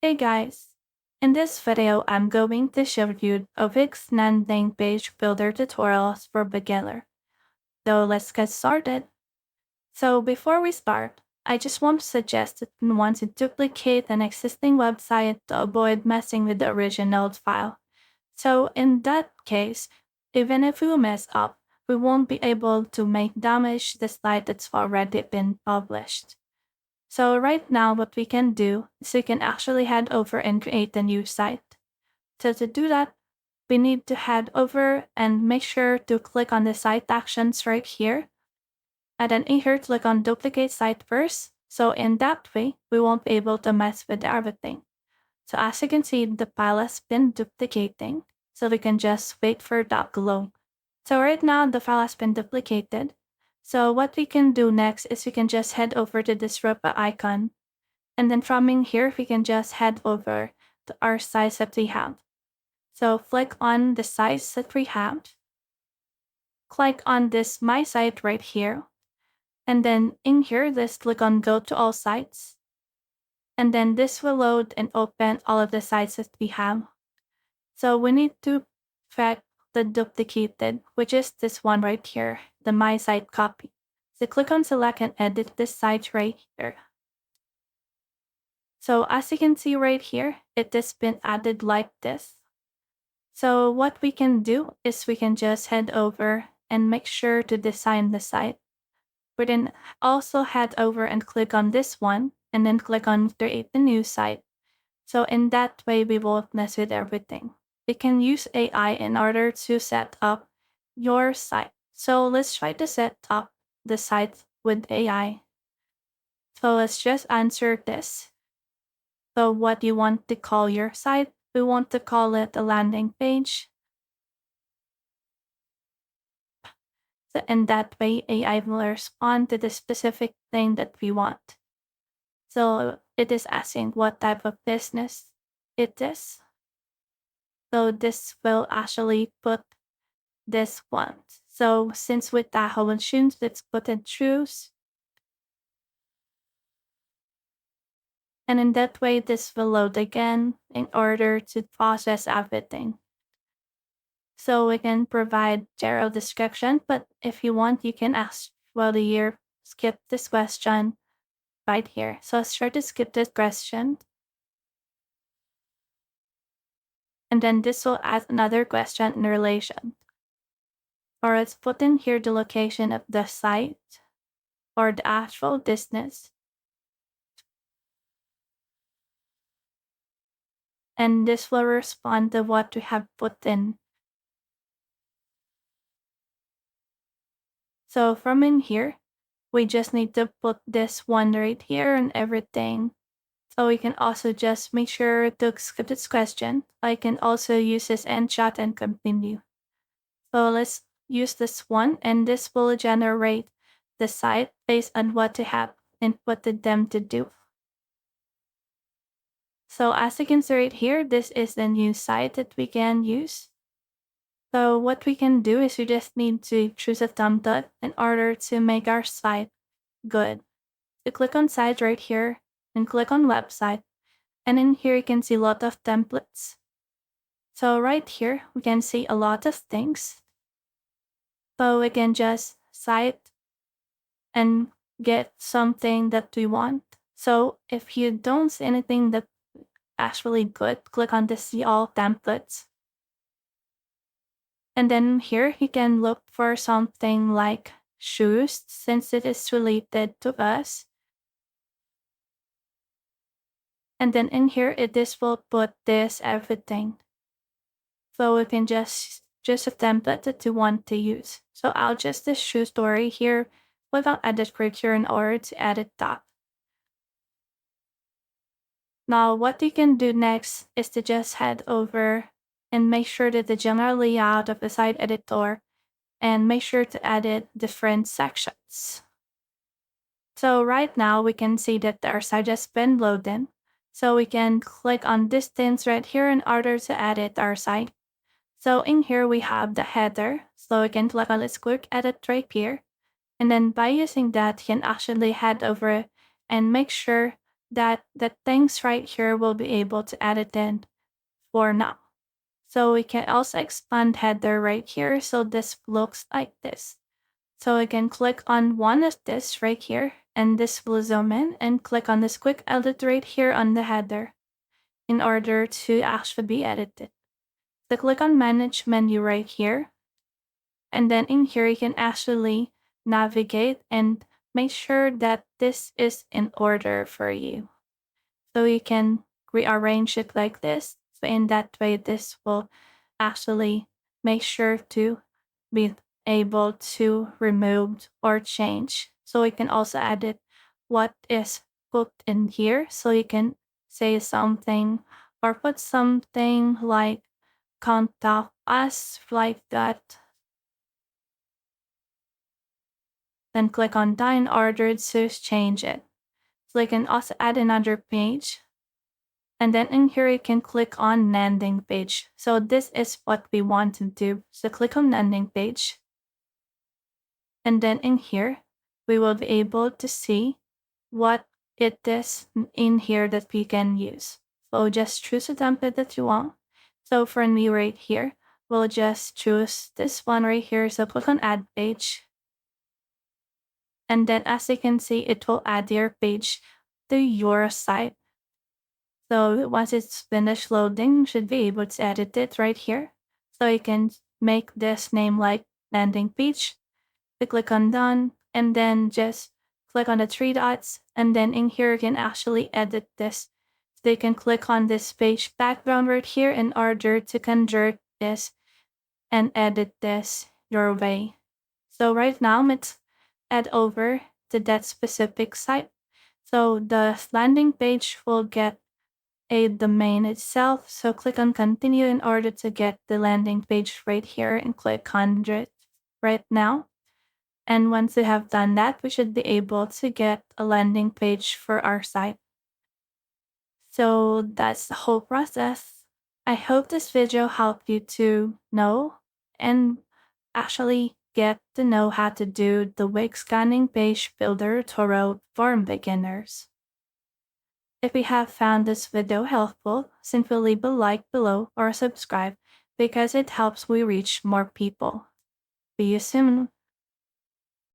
Hey guys, in this video I'm going to show you a Wix landing page builder tutorials for beginner. So let's get started. So before we start, I just want to suggest that you want to duplicate an existing website to avoid messing with the original file. So in that case, even if we mess up, we won't be able to make damage the site that's already been published. So right now what we can do is we can actually head over and create a new site. So to do that, we need to head over and make sure to click on the site actions right here. And then in here, click on duplicate site first. So in that way, we won't be able to mess with everything. So as you can see, the file has been duplicating. So we can just wait for that glow. So right now, the file has been duplicated. So what we can do next is we can just head over to this robot icon. And then from in here, we can just head over to our sites that we have. So click on the sites that we have. Click on this My Site right here. And then in here, let's click on Go to All Sites. And then this will load and open all of the sites that we have. So we need to track the duplicated, which is this one right here, the My Site copy. So click on Select and edit this site right here. So as you can see right here, it has been added like this. So what we can do is we can just head over and make sure to design the site. We then also head over and click on this one and then click on create a new site. So in that way, we won't mess with everything. We can use AI in order to set up your site. So let's try to set up the site with AI. So let's just answer this. So what you want to call your site, we want to call it a landing page. So in that way, AI will respond to the specific thing that we want. So it is asking what type of business it is. So this will actually put this one. So since with Tahoe Insurance, let's put in choose. And in that way, this will load again in order to process everything. So we can provide general description, but if you want, you can ask whether you skip this question right here. So let's try to skip this question. And then this will add another question in relation. Or let's put in here the location of the site or the actual distance. And this will respond to what we have put in. So from in here, we just need to put this one right here and everything. So we can also just make sure to skip this question. I can also use this end chat and continue. So let's use this one and this will generate the site based on what you have inputted them to do. So as you can see right here, this is the new site that we can use. So what we can do is we just need to choose a template in order to make our site good. You click on site right here and click on website. And in here you can see a lot of templates. So right here we can see a lot of things. So we can just cite and get something that we want. So if you don't see anything that actually good, click on the see all templates. And then here you can look for something like shoes since it is related to us. And then in here this will put this everything. So we can just a template that you want to use. So I'll just this shoe story here without edit here in order to edit that. Now what you can do next is to just head over and make sure that the general layout of the site editor and make sure to edit different sections. So right now we can see that our site has been loaded. So we can click on distance right here in order to edit our site. So in here we have the header. So we can click on this quick edit right here. And then by using that, you can actually head over and make sure that the things right here will be able to edit in for now. So we can also expand header right here. So this looks like this. So I can click on one of this right here, and this will zoom in, and click on this quick edit right here on the header in order to actually be edited. So click on manage menu right here. And then in here, you can actually navigate and make sure that this is in order for you. So you can rearrange it like this. So in that way, this will actually make sure to be able to remove or change. So you can also edit what is put in here. So you can say something or put something like contact us like that. Then click on done in order to change it. So you can also add another page. And then in here, you can click on landing page. So this is what we want to do. So click on landing page. And then in here, we will be able to see what it is in here that we can use. So just choose a template that you want. So for me right here, we'll just choose this one right here. So click on add page. And then as you can see, it will add your page to your site. So once it's finished loading, you should be able to edit it right here. So you can make this name like landing page. You click on done, and then just click on the three dots. And then in here, you can actually edit this. So you can click on this page background right here in order to convert this and edit this your way. So right now, let's head over to that specific site. So the landing page will get a domain itself. So click on continue in order to get the landing page right here and click on it right now. And once you have done that, we should be able to get a landing page for our site. So that's the whole process. I hope this video helped you to know and actually get to know how to do the Wix scanning page builder tutorial for beginners. If you have found this video helpful, simply leave a like below or subscribe because it helps we reach more people. See you soon.